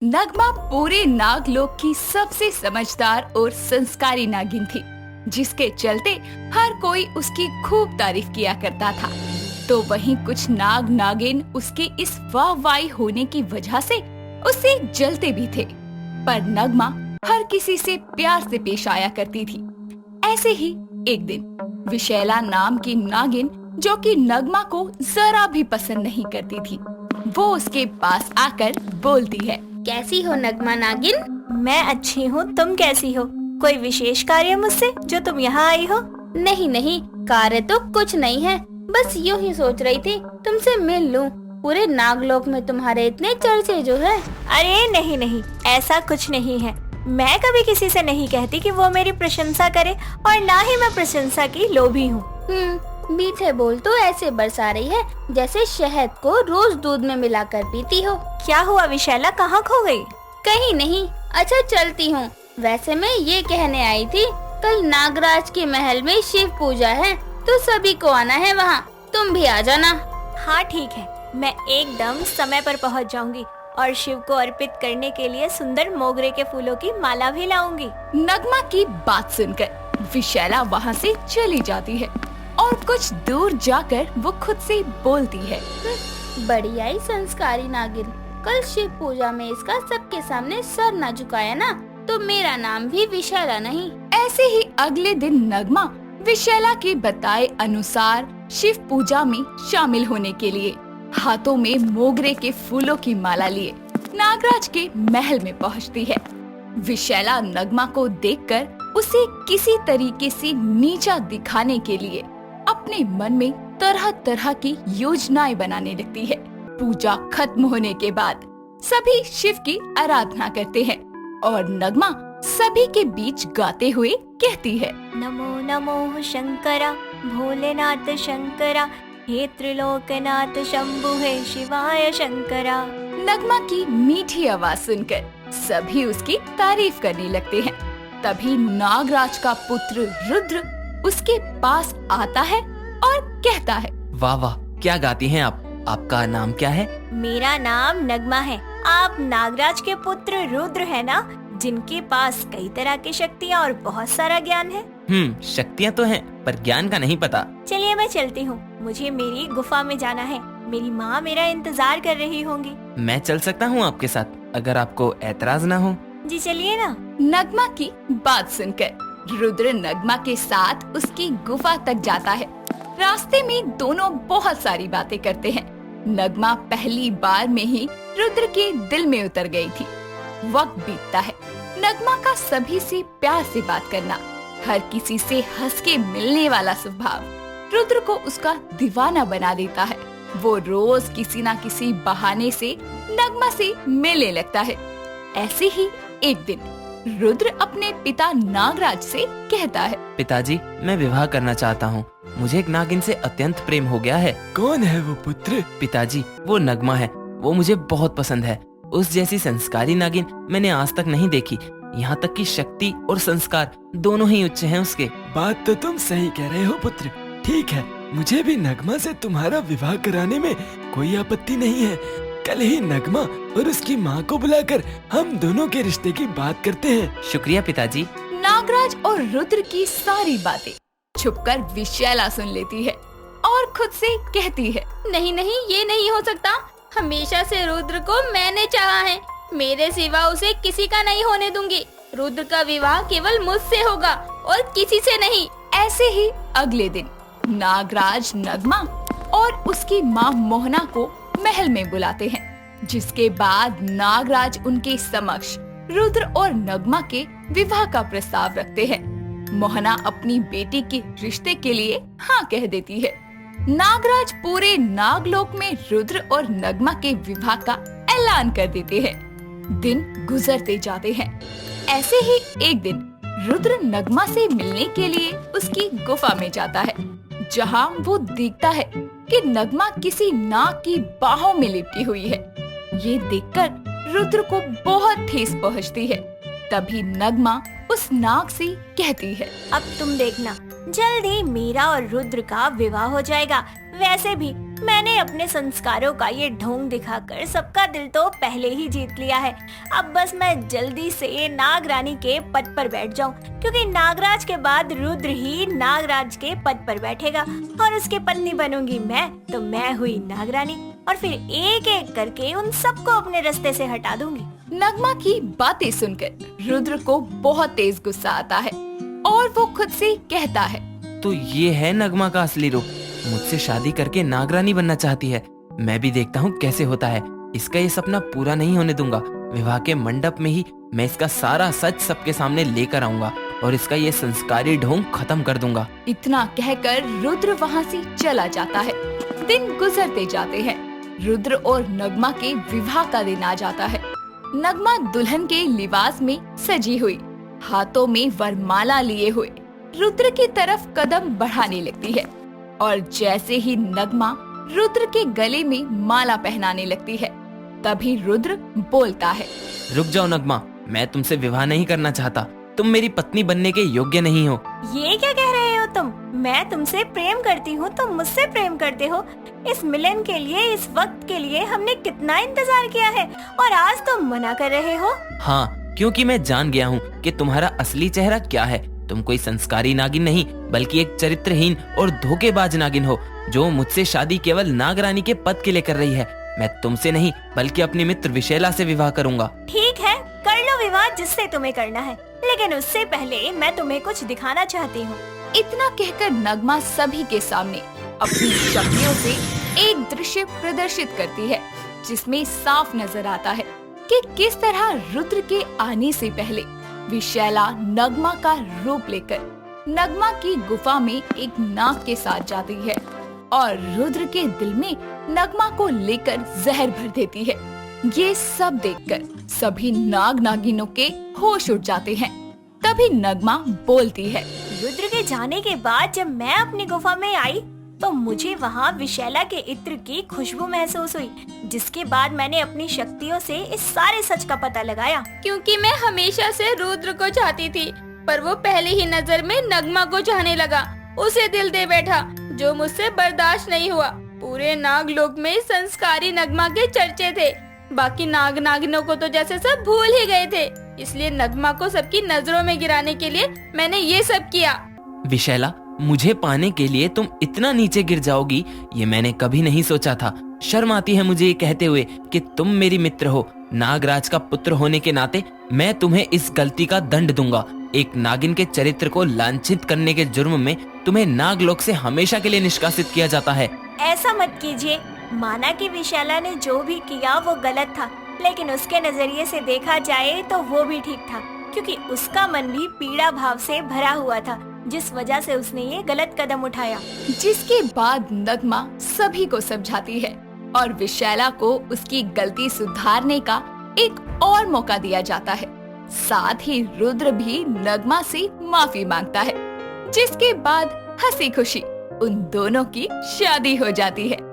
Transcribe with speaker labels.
Speaker 1: नगमा पूरे नागलोक की सबसे समझदार और संस्कारी नागिन थी, जिसके चलते हर कोई उसकी खूब तारीफ किया करता था। तो वहीं कुछ नाग नागिन उसके इस वाहवाही होने की वजह से उससे जलते भी थे, पर नगमा हर किसी से प्यार से पेश आया करती थी। ऐसे ही एक दिन विशैला नाम की नागिन, जो कि नगमा को जरा भी पसंद नहीं करती थी, वो उसके पास आकर बोलती है।
Speaker 2: कैसी हो नगमा नागिन?
Speaker 3: मैं अच्छी हूँ, तुम कैसी हो? कोई विशेष कार्य मुझसे जो तुम यहाँ आई हो?
Speaker 2: नहीं नहीं, कार्य तो कुछ नहीं है, बस यूँ ही सोच रही थी तुमसे मिल लूं। पूरे नागलोक में तुम्हारे इतने चर्चे जो है।
Speaker 3: अरे नहीं नहीं, ऐसा कुछ नहीं है। मैं कभी किसी से नहीं कहती कि वो मेरी प्रशंसा करे, और ना ही मैं प्रशंसा की लोभी हूँ।
Speaker 2: मीठे बोल तो ऐसे बरसा रही है जैसे शहद को रोज दूध में मिलाकर पीती हो।
Speaker 3: क्या हुआ विशैला, कहाँ खो गई?
Speaker 2: कहीं नहीं, अच्छा चलती हूँ। वैसे मैं ये कहने आई थी, कल नागराज के महल में शिव पूजा है, तो सभी को आना है वहाँ, तुम भी आ जाना।
Speaker 3: हाँ ठीक है, मैं एकदम समय पर पहुँच जाऊंगी और शिव को अर्पित करने के लिए सुंदर मोगरे के फूलों की माला भी लाऊंगी।
Speaker 1: नगमा की बात सुनकर विशैला वहाँ से चली जाती है और कुछ दूर जाकर वो खुद से बोलती है।
Speaker 2: बड़ी आई संस्कारी नागिन, कल शिव पूजा में इसका सबके सामने सर न झुकाया ना, तो मेरा नाम भी विशैला नहीं।
Speaker 1: ऐसे ही अगले दिन नगमा विशैला के बताए अनुसार शिव पूजा में शामिल होने के लिए हाथों में मोगरे के फूलों की माला लिए नागराज के महल में पहुंचती है। विशैला नगमा को देखकर उसे किसी तरीके से नीचा दिखाने के लिए अपने मन में तरह तरह की योजनाएं बनाने लगती है। पूजा खत्म होने के बाद सभी शिव की आराधना करते हैं और नगमा सभी के बीच गाते हुए कहती है।
Speaker 3: नमो नमो शंकरा, भोलेनाथ शंकरा, हे त्रिलोकनाथ शंभु, हे शिवाय शंकरा।
Speaker 1: नगमा की मीठी आवाज सुनकर सभी उसकी तारीफ करने लगते हैं। तभी नागराज का पुत्र रुद्र उसके पास आता है और कहता है।
Speaker 4: वाह वाह, क्या गाती हैं आप? आपका नाम क्या है?
Speaker 3: मेरा नाम नगमा है। आप नागराज के पुत्र रुद्र है ना, जिनके पास कई तरह की शक्तियाँ और बहुत सारा ज्ञान है।
Speaker 4: शक्तियाँ तो हैं, पर ज्ञान का नहीं पता।
Speaker 3: चलिए मैं चलती हूँ, मुझे मेरी गुफा में जाना है। मेरी माँ मेरा इंतजार कर रही होंगी।
Speaker 4: मैं चल सकता हूँ आपके साथ, अगर आपको ऐतराज ना हो।
Speaker 3: जी चलिए ना।
Speaker 1: नगमा की बात सुनकर रुद्र नगमा के साथ उसकी गुफा तक जाता है। रास्ते में दोनों बहुत सारी बातें करते हैं। नगमा पहली बार में ही रुद्र के दिल में उतर गई थी। वक्त बीतता है, नगमा का सभी से प्यार से बात करना, हर किसी से हंस के मिलने वाला स्वभाव रुद्र को उसका दीवाना बना देता है। वो रोज किसी न किसी बहाने से नगमा से मिलने लगता है। ऐसे ही एक दिन रुद्र अपने पिता नागराज से कहता है।
Speaker 4: पिताजी, मैं विवाह करना चाहता हूँ। मुझे एक नागिन से अत्यंत प्रेम हो गया है।
Speaker 5: कौन है वो पुत्र?
Speaker 4: पिताजी, वो नगमा है। वो मुझे बहुत पसंद है। उस जैसी संस्कारी नागिन मैंने आज तक नहीं देखी। यहाँ तक कि शक्ति और संस्कार दोनों ही उच्च हैं उसके।
Speaker 5: बात तो तुम सही कह रहे हो पुत्र। ठीक है, मुझे भी नगमा से तुम्हारा विवाह कराने में कोई आपत्ति नहीं है। कल ही नगमा और उसकी माँ को बुलाकर हम दोनों के रिश्ते की बात करते हैं।
Speaker 4: शुक्रिया पिताजी।
Speaker 1: नागराज और रुद्र की सारी बातें छुपकर विशैला सुन लेती है और खुद से कहती है।
Speaker 2: नहीं नहीं, ये नहीं हो सकता। हमेशा से रुद्र को मैंने चाहा है, मेरे सिवा उसे किसी का नहीं होने दूंगी। रुद्र का विवाह केवल मुझसे होगा और किसी से नहीं।
Speaker 1: ऐसे ही अगले दिन नागराज नगमा और उसकी माँ मोहना को महल में बुलाते हैं, जिसके बाद नागराज उनके समक्ष रुद्र और नगमा के विवाह का प्रस्ताव रखते हैं। मोहना अपनी बेटी के रिश्ते के लिए हाँ कह देती है। नागराज पूरे नागलोक में रुद्र और नगमा के विवाह का ऐलान कर देते हैं। दिन गुजरते जाते हैं। ऐसे ही एक दिन रुद्र नगमा से मिलने के लिए उसकी गुफा में जाता है, जहाँ वो देखता है कि नगमा किसी नाग की बाहों में लिपटी हुई है। ये देखकर रुद्र को बहुत ठेस पहुँचती है। तभी नगमा उस नाग से कहती है।
Speaker 3: अब तुम देखना, जल्द ही मेरा और रुद्र का विवाह हो जाएगा। वैसे भी मैंने अपने संस्कारों का ये ढोंग दिखाकर सबका दिल तो पहले ही जीत लिया है। अब बस मैं जल्दी से नागरानी के पद पर बैठ जाऊं, क्योंकि नागराज के बाद रुद्र ही नागराज के पद पर बैठेगा और उसके पत्नी बनूंगी मैं, तो मैं हुई नागरानी और फिर एक एक करके उन सबको अपने रास्ते से हटा दूंगी।
Speaker 1: नगमा की बातें सुनकर रुद्र को बहुत तेज गुस्सा आता है और वो खुद से कहता है,
Speaker 4: तो ये है नगमा का असली रूप। मुझसे शादी करके नागरानी बनना चाहती है। मैं भी देखता हूँ कैसे होता है। इसका ये सपना पूरा नहीं होने दूंगा। विवाह के मंडप में ही मैं इसका सारा सच सबके सामने लेकर आऊंगा और इसका ये संस्कारी ढोंग खत्म कर दूंगा।
Speaker 1: इतना कहकर रुद्र वहाँ से चला जाता है। दिन गुजरते जाते हैं। रुद्र और नगमा के विवाह का दिन आ जाता है। नगमा दुल्हन के लिबास में सजी हुई, हाथों में वरमाला लिए हुए रुद्र की तरफ कदम बढ़ाने लगती है और जैसे ही नगमा रुद्र के गले में माला पहनाने लगती है, तभी रुद्र बोलता है,
Speaker 4: रुक जाओ नगमा, मैं तुमसे विवाह नहीं करना चाहता। तुम मेरी पत्नी बनने के योग्य नहीं हो।
Speaker 3: ये क्या कह रहे हो तुम? मैं तुमसे प्रेम करती हूँ, तुम मुझसे प्रेम करते हो। इस मिलन के लिए, इस वक्त के लिए हमने कितना इंतजार किया है और आज तुम मना कर रहे हो।
Speaker 4: हाँ, क्योंकि मैं जान गया हूँ कि तुम्हारा असली चेहरा क्या है। तुम कोई संस्कारी नागिन नहीं, बल्कि एक चरित्रहीन और धोखेबाज नागिन हो, जो मुझसे शादी केवल नागरानी के पद के लिए कर रही है। मैं तुमसे नहीं, बल्कि अपनी मित्र विशैला से विवाह करूंगा।
Speaker 3: ठीक है, कर लो विवाह जिससे तुम्हें करना है, लेकिन उससे पहले मैं तुम्हें कुछ दिखाना चाहती हूँ।
Speaker 1: इतना कहकर नगमा सभी के सामने अपनी शक्तियों से एक दृश्य प्रदर्शित करती है, जिसमें साफ नजर आता है कि किस तरह रुद्र के आने से पहले विशैला नगमा का रूप लेकर नगमा की गुफा में एक नाग के साथ जाती है और रुद्र के दिल में नगमा को लेकर जहर भर देती है। ये सब देखकर सभी नाग नागिनों के होश उड़ जाते हैं। तभी नगमा बोलती है,
Speaker 3: रुद्र के जाने के बाद जब मैं अपनी गुफा में आई तो मुझे वहाँ विशैला के इत्र की खुशबू महसूस हुई, जिसके बाद मैंने अपनी शक्तियों से इस सारे सच का पता लगाया।
Speaker 2: क्योंकि मैं हमेशा से रुद्र को चाहती थी, पर वो पहले ही नजर में नगमा को चाहने लगा, उसे दिल दे बैठा, जो मुझसे बर्दाश्त नहीं हुआ। पूरे नागलोक में संस्कारी नगमा के चर्चे थे। बाकी नाग नागिनों को तो जैसे सब भूल ही गए थे, इसलिए नगमा को सबकी नजरों में गिराने के लिए मैंने ये सब किया।
Speaker 4: विशैला, मुझे पाने के लिए तुम इतना नीचे गिर जाओगी, ये मैंने कभी नहीं सोचा था। शर्म आती है मुझे ये कहते हुए कि तुम मेरी मित्र हो। नागराज का पुत्र होने के नाते मैं तुम्हें इस गलती का दंड दूंगा। एक नागिन के चरित्र को लांछित करने के जुर्म में तुम्हें नागलोक से हमेशा के लिए निष्कासित किया जाता है।
Speaker 3: ऐसा मत कीजिए। माना कि विशैला ने जो भी किया वो गलत था, लेकिन उसके नजरिए से देखा जाए तो वो भी ठीक था, क्योंकि उसका मन भी पीड़ा भाव से भरा हुआ था, जिस वजह से उसने ये गलत कदम उठाया।
Speaker 1: जिसके बाद नगमा सभी को समझाती है और विशैला को उसकी गलती सुधारने का एक और मौका दिया जाता है। साथ ही रुद्र भी नगमा से माफी मांगता है, जिसके बाद हंसी खुशी उन दोनों की शादी हो जाती है।